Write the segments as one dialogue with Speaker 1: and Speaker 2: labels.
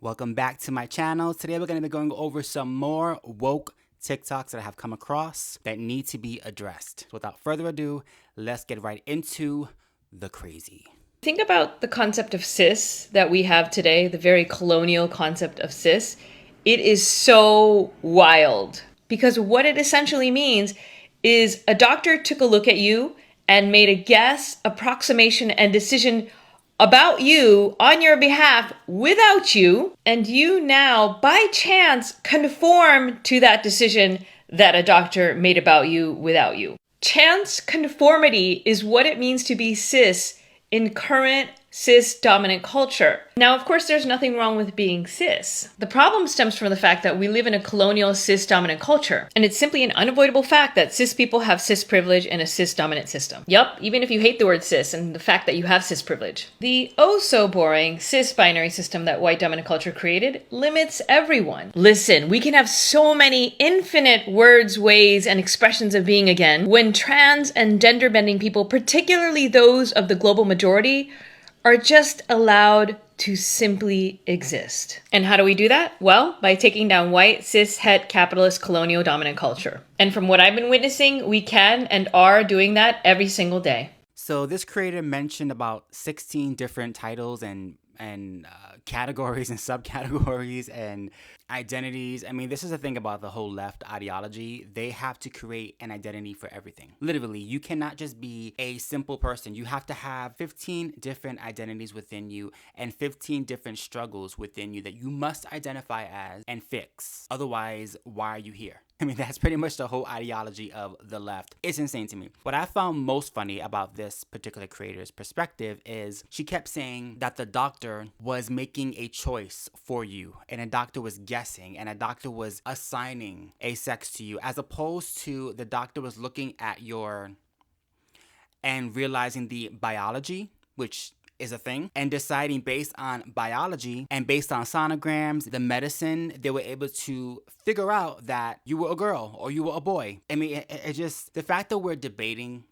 Speaker 1: Welcome back to my channel. Today we're going to be going over some more woke TikToks that I have come across that need to be addressed. Without further ado, let's get right into the crazy.
Speaker 2: Think about the concept of cis that we have today, the very colonial concept of cis. It is so wild because what it essentially means is a doctor took a look at you and made a guess, approximation, and decision about you on your behalf without you, and you now, by chance, conform to that decision that a doctor made about you without you. Chance conformity is what it means to be cis in current cis-dominant culture. Now, of course, there's nothing wrong with being cis. The problem stems from the fact that we live in a colonial cis-dominant culture, and it's simply an unavoidable fact that cis people have cis privilege in a cis-dominant system. Yup, even if you hate the word cis and the fact that you have cis privilege. The oh-so-boring cis-binary system that white dominant culture created limits everyone. Listen, we can have so many infinite words, ways, and expressions of being again when trans and gender-bending people, particularly those of the global majority, are just allowed to simply exist. And how do we do that? Well, by taking down white, cis, het, capitalist, colonial dominant culture. And from what I've been witnessing, we can and are doing that every single day.
Speaker 1: So this creator mentioned about 16 different titles and categories and subcategories and identities. I mean, this is the thing about the whole left ideology. They have to create an identity for everything. Literally, you cannot just be a simple person. You have to have 15 different identities within you and 15 different struggles within you that you must identify as and fix. Otherwise, why are you here? I mean, that's pretty much the whole ideology of the left. It's insane to me. What I found most funny about this particular creator's perspective is she kept saying that the doctor was making a choice for you, and a doctor was guessing, and a doctor was assigning a sex to you, as opposed to the doctor was looking at your and realizing the biology, which is a thing, and deciding based on biology and based on sonograms, the medicine, they were able to figure out that you were a girl or you were a boy. I mean, it just, the fact that we're debating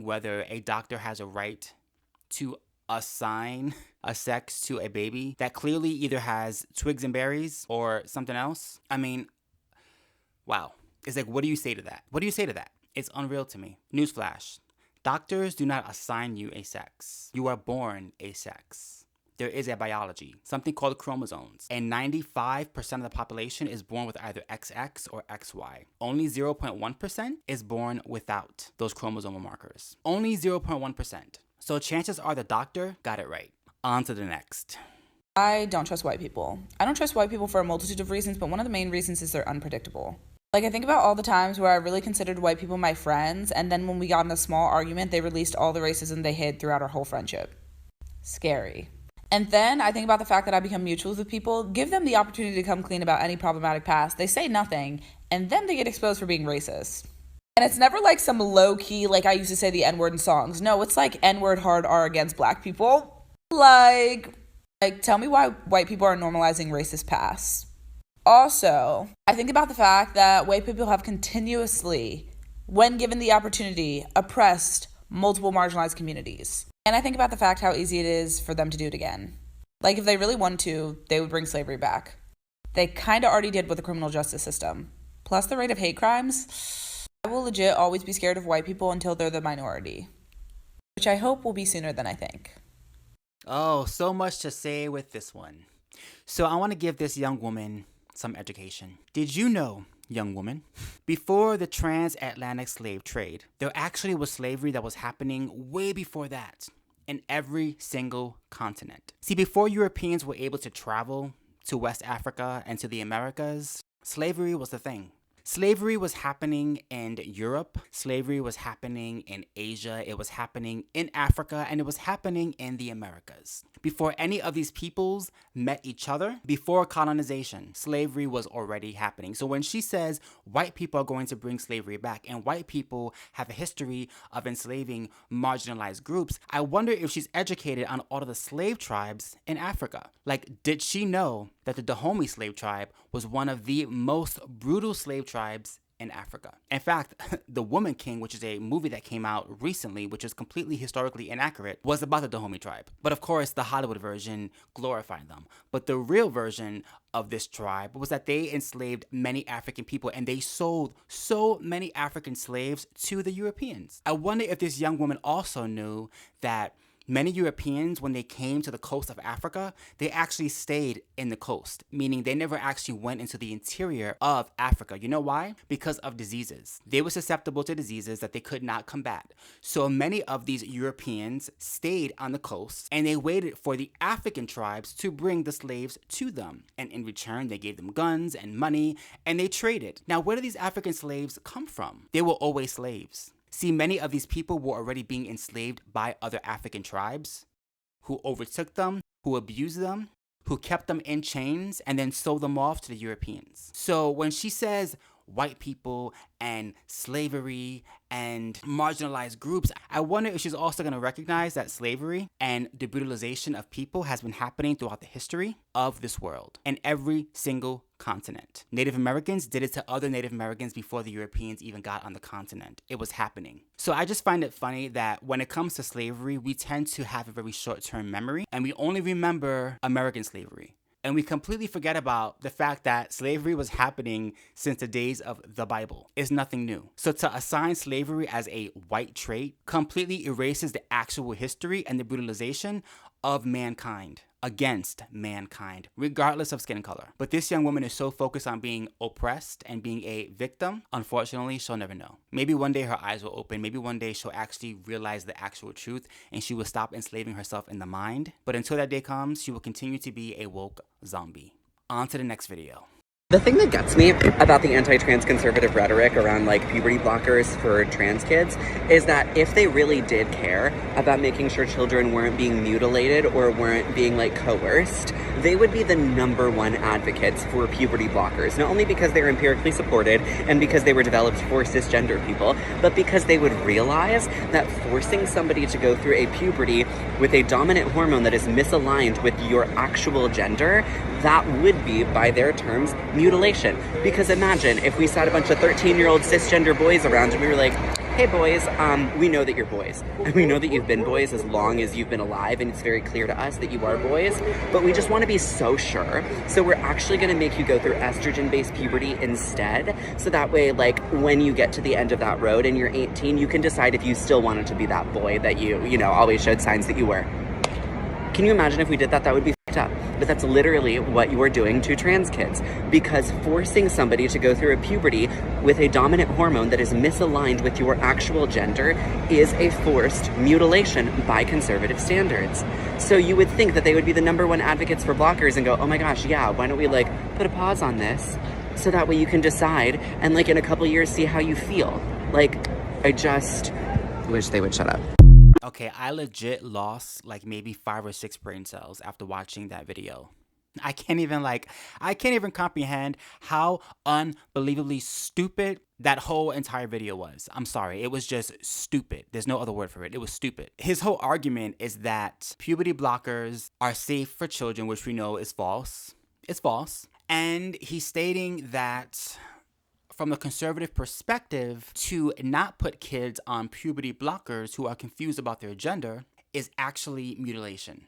Speaker 1: whether a doctor has a right to assign a sex to a baby that clearly either has twigs and berries or something else. I mean, wow. It's like, what do you say to that? What do you say to that? It's unreal to me. Newsflash. Doctors do not assign you a sex. You are born a sex. There is a biology, something called chromosomes, and 95% of the population is born with either XX or XY. Only 0.1% is born without those chromosomal markers. Only 0.1%. So chances are the doctor got it right. On to the next.
Speaker 3: I don't trust white people. I don't trust white people for a multitude of reasons, but one of the main reasons is they're unpredictable. Like, I think about all the times where I really considered white people my friends, and then when we got in a small argument, they released all the racism they hid throughout our whole friendship. Scary. And then I think about the fact that I become mutuals with people, give them the opportunity to come clean about any problematic past. They say nothing, and then they get exposed for being racist. And it's never like some low-key, like I used to say the N-word in songs. No, it's like N-word hard R against black people. Like, tell me why white people are normalizing racist past. Also, I think about the fact that white people have continuously, when given the opportunity, oppressed multiple marginalized communities. And I think about the fact how easy it is for them to do it again. Like, if they really wanted to, they would bring slavery back. They kind of already did with the criminal justice system. Plus the rate of hate crimes. I will legit always be scared of white people until they're the minority. Which I hope will be sooner than I think.
Speaker 1: Oh, so much to say with this one. So I want to give this young woman some education. Did you know, young woman, before the transatlantic slave trade, there actually was slavery that was happening way before that in every single continent. See, before Europeans were able to travel to West Africa and to the Americas, slavery was the thing. Slavery was happening in Europe, slavery was happening in Asia, it was happening in Africa, and it was happening in the Americas. Before any of these peoples met each other, before colonization, slavery was already happening. So when she says white people are going to bring slavery back and white people have a history of enslaving marginalized groups, I wonder if she's educated on all of the slave tribes in Africa. Like, did she know that the Dahomey slave tribe was one of the most brutal slave tribes in Africa. In fact, The Woman King, which is a movie that came out recently, which is completely historically inaccurate, was about the Dahomey tribe. But of course, the Hollywood version glorified them. But the real version of this tribe was that they enslaved many African people, and they sold so many African slaves to the Europeans. I wonder if this young woman also knew that many Europeans, when they came to the coast of Africa, they actually stayed in the coast, meaning they never actually went into the interior of Africa. You know why? Because of diseases. They were susceptible to diseases that they could not combat. So many of these Europeans stayed on the coast, and they waited for the African tribes to bring the slaves to them. And in return, they gave them guns and money, and they traded. Now, where do these African slaves come from? They were always slaves. See, many of these people were already being enslaved by other African tribes who overtook them, who abused them, who kept them in chains, and then sold them off to the Europeans. So when she says white people and slavery and marginalized groups, I wonder if she's also going to recognize that slavery and the brutalization of people has been happening throughout the history of this world and every single continent. Native Americans did it to other Native Americans before the Europeans even got on the continent. It was happening. So I just find it funny that when it comes to slavery, we tend to have a very short-term memory, and we only remember American slavery. And we completely forget about the fact that slavery was happening since the days of the Bible. It's nothing new. So to assign slavery as a white trait completely erases the actual history and the brutalization of mankind against mankind, regardless of skin color. But this young woman is so focused on being oppressed and being a victim, unfortunately, she'll never know. Maybe one day her eyes will open. Maybe one day she'll actually realize the actual truth and she will stop enslaving herself in the mind. But until that day comes, she will continue to be a woke zombie. On to the next video.
Speaker 4: The thing that gets me about the anti-trans conservative rhetoric around like puberty blockers for trans kids is that if they really did care about making sure children weren't being mutilated or weren't being like coerced, they would be the #1 advocates for puberty blockers, not only because they're empirically supported and because they were developed for cisgender people, but because they would realize that forcing somebody to go through a puberty with a dominant hormone that is misaligned with your actual gender, that would be, by their terms, mutilation. Because imagine if we sat a bunch of 13-year-old cisgender boys around and we were like, hey boys, we know that you're boys, and we know that you've been boys as long as you've been alive, and it's very clear to us that you are boys, but we just want to be so sure, so we're actually going to make you go through estrogen-based puberty instead, so that way, like, when you get to the end of that road and you're 18, you can decide if you still wanted to be that boy that you know, always showed signs that you were. Can you imagine if we did that? That would be fucked up. But that's literally what you are doing to trans kids. Because forcing somebody to go through a puberty with a dominant hormone that is misaligned with your actual gender is a forced mutilation by conservative standards. So you would think that they would be the #1 advocates for blockers and go, oh my gosh, yeah, why don't we like put a pause on this so that way you can decide and like in a couple years see how you feel. Like, I just wish they would shut up.
Speaker 1: Okay, I legit lost like maybe 5 or 6 brain cells after watching that video. I can't even comprehend how unbelievably stupid that whole entire video was. I'm sorry, it was just stupid. There's no other word for it. It was stupid. His whole argument is that puberty blockers are safe for children, which we know is false. It's false. And he's stating that from a conservative perspective, to not put kids on puberty blockers who are confused about their gender is actually mutilation.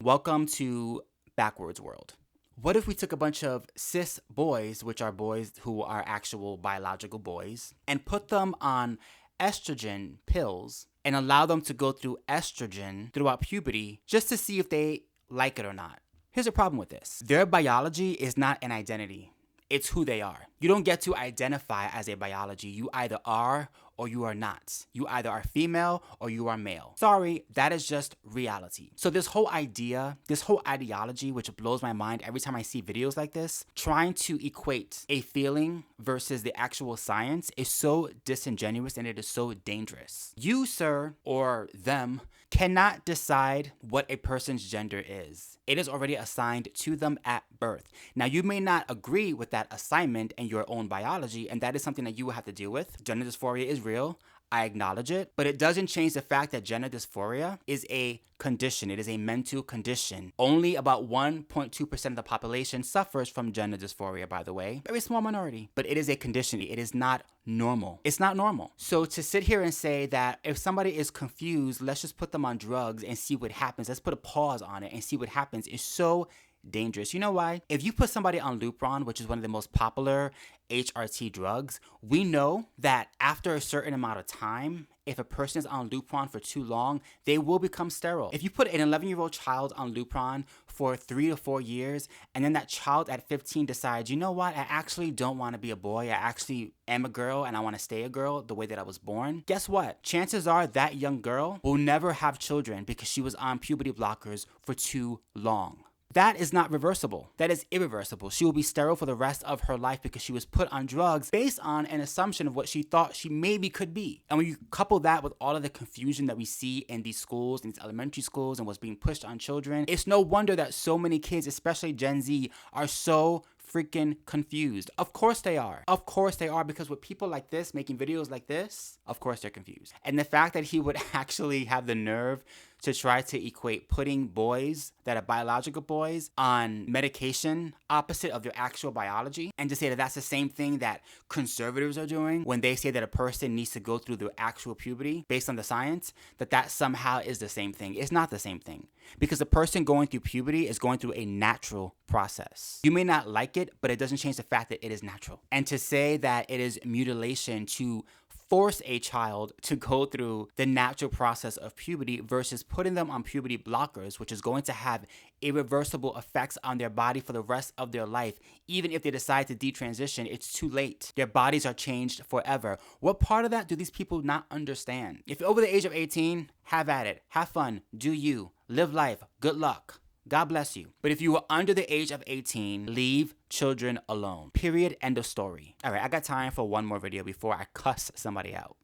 Speaker 1: Welcome to backwards world. What if we took a bunch of cis boys, which are boys who are actual biological boys, and put them on estrogen pills and allow them to go through estrogen throughout puberty just to see if they like it or not? Here's the problem with this. Their biology is not an identity. It's who they are. You don't get to identify as a biology. You either are or you are not. You either are female or you are male. Sorry, that is just reality. So this whole idea, this whole ideology, which blows my mind every time I see videos like this, trying to equate a feeling versus the actual science is so disingenuous and it is so dangerous. You, sir, or them, cannot decide what a person's gender is. It is already assigned to them at birth. Now, you may not agree with that assignment in your own biology, and that is something that you will have to deal with. Gender dysphoria is real. I acknowledge it, but it doesn't change the fact that gender dysphoria is a condition. It is a mental condition. Only about 1.2% of the population suffers from gender dysphoria, by the way. Very small minority, but it is a condition. It is not normal. It's not normal. So to sit here and say that if somebody is confused, let's just put them on drugs and see what happens. Let's put a pause on it and see what happens is so dangerous. You know why? If you put somebody on Lupron, which is one of the most popular HRT drugs, we know that after a certain amount of time, if a person is on Lupron for too long, they will become sterile. If you put an 11-year-old child on Lupron for 3 to 4 years, and then that child at 15 decides, you know what, I actually don't want to be a boy, I actually am a girl and I want to stay a girl the way that I was born, guess what? Chances are that young girl will never have children because she was on puberty blockers for too long. That is not reversible. That is irreversible. She will be sterile for the rest of her life because she was put on drugs based on an assumption of what she thought she maybe could be. And when you couple that with all of the confusion that we see in these schools, in these elementary schools, and what's being pushed on children, it's no wonder that so many kids, especially Gen Z, are so freaking confused. Of course they are. Of course they are, because with people like this making videos like this, of course they're confused. And the fact that he would actually have the nerve to try to equate putting boys that are biological boys on medication opposite of their actual biology, and to say that that's the same thing that conservatives are doing when they say that a person needs to go through the actual puberty based on the science, that somehow is the same thing. It's not the same thing, because the person going through puberty is going through a natural process. You may not like it, but it doesn't change the fact that it is natural. And to say that it is mutilation to force a child to go through the natural process of puberty versus putting them on puberty blockers, which is going to have irreversible effects on their body for the rest of their life. Even if they decide to detransition, it's too late. Their bodies are changed forever. What part of that do these people not understand? If you're over the age of 18, have at it. Have fun. Do you. Live life. Good luck. God bless you. But if you are under the age of 18, leave children alone. Period. End of story. All right, I got time for one more video before I cuss somebody out.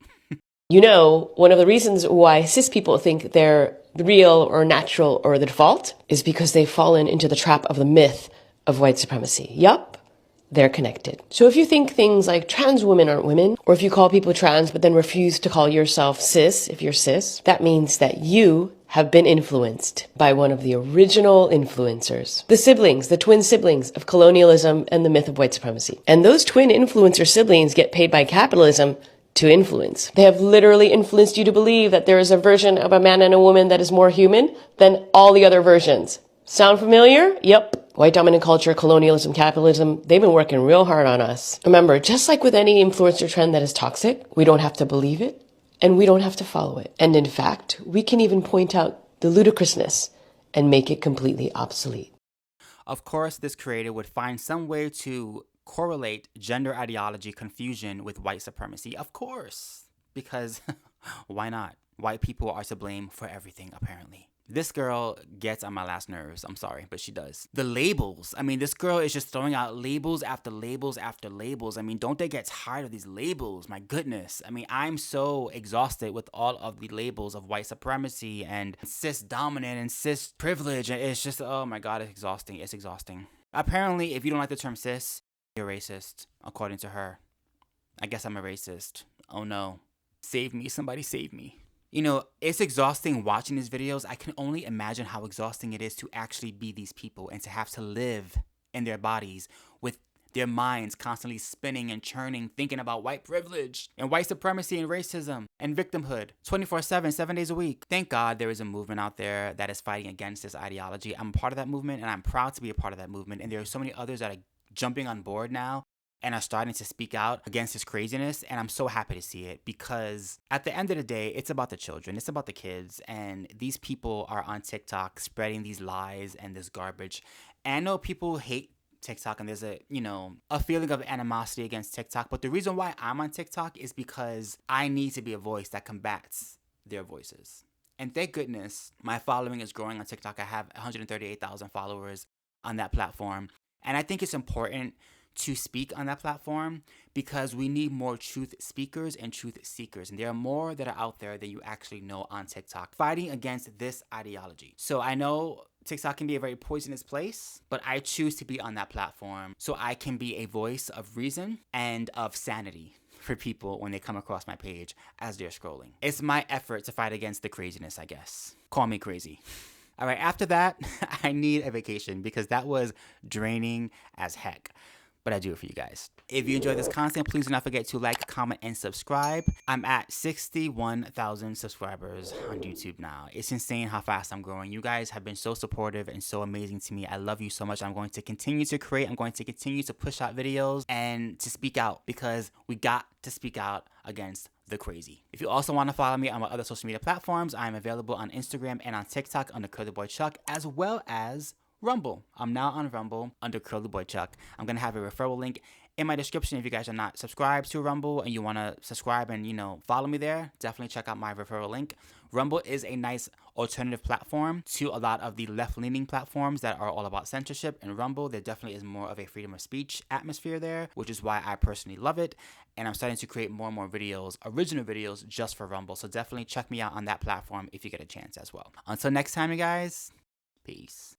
Speaker 5: You know, one of the reasons why cis people think they're real or natural or the default is because they've fallen into the trap of the myth of white supremacy. Yup, they're connected. So if you think things like trans women aren't women, or if you call people trans but then refuse to call yourself cis if you're cis, that means that you have been influenced by one of the original influencers. The twin siblings of colonialism and the myth of white supremacy. And those twin influencer siblings get paid by capitalism to influence. They have literally influenced you to believe that there is a version of a man and a woman that is more human than all the other versions. Sound familiar? Yep. White dominant culture, colonialism, capitalism, they've been working real hard on us. Remember, just like with any influencer trend that is toxic, we don't have to believe it, and we don't have to follow it. And in fact, we can even point out the ludicrousness and make it completely obsolete.
Speaker 1: Of course, this creator would find some way to correlate gender ideology confusion with white supremacy. Of course, because why not? White people are to blame for everything, apparently. This girl gets on my last nerves. I'm sorry, but she does. The labels. I mean, this girl is just throwing out labels after labels after labels. I mean, don't they get tired of these labels? My goodness. I mean, I'm so exhausted with all of the labels of white supremacy and cis dominant and cis privilege. It's just, oh my God, it's exhausting. It's exhausting. Apparently, if you don't like the term cis, you're racist, according to her. I guess I'm a racist. Oh no. Save me. Somebody save me. You know, it's exhausting watching these videos. I can only imagine how exhausting it is to actually be these people and to have to live in their bodies with their minds constantly spinning and churning, thinking about white privilege and white supremacy and racism and victimhood 24/7, 7 days a week. Thank God there is a movement out there that is fighting against this ideology. I'm a part of that movement, and I'm proud to be a part of that movement. And there are so many others that are jumping on board now and are starting to speak out against this craziness, and I'm so happy to see it, because at the end of the day, it's about the children, it's about the kids, and these people are on TikTok spreading these lies and this garbage. And I know people hate TikTok, and there's a feeling of animosity against TikTok, but the reason why I'm on TikTok is because I need to be a voice that combats their voices. And thank goodness my following is growing on TikTok. I have 138,000 followers on that platform, and I think it's important to speak on that platform because we need more truth speakers and truth seekers. And there are more that are out there than you actually know on TikTok fighting against this ideology. So I know TikTok can be a very poisonous place, but I choose to be on that platform so I can be a voice of reason and of sanity. for people when they come across my page as they're scrolling. It's my effort to fight against the craziness, I guess. Call me crazy. All right, after that, I need a vacation because that was draining as heck. But I do it for you guys. If you enjoy this content, please do not forget to like, comment, and subscribe. I'm at 61,000 subscribers on YouTube now. It's insane how fast I'm growing. You guys have been so supportive and so amazing to me. I love you so much. I'm going to continue to create. I'm going to continue to push out videos and to speak out because we got to speak out against the crazy. If you also want to follow me on my other social media platforms, I'm available on Instagram and on TikTok under CurlyBoyChuck, as well as Rumble. I'm now on Rumble under CurlyBoyChuck. I'm going to have a referral link in my description. If you guys are not subscribed to Rumble and you want to subscribe and, follow me there, definitely check out my referral link. Rumble is a nice alternative platform to a lot of the left-leaning platforms that are all about censorship. In Rumble, there definitely is more of a freedom of speech atmosphere there, which is why I personally love it. And I'm starting to create more and more videos, original videos, just for Rumble. So definitely check me out on that platform if you get a chance as well. Until next time, you guys, peace.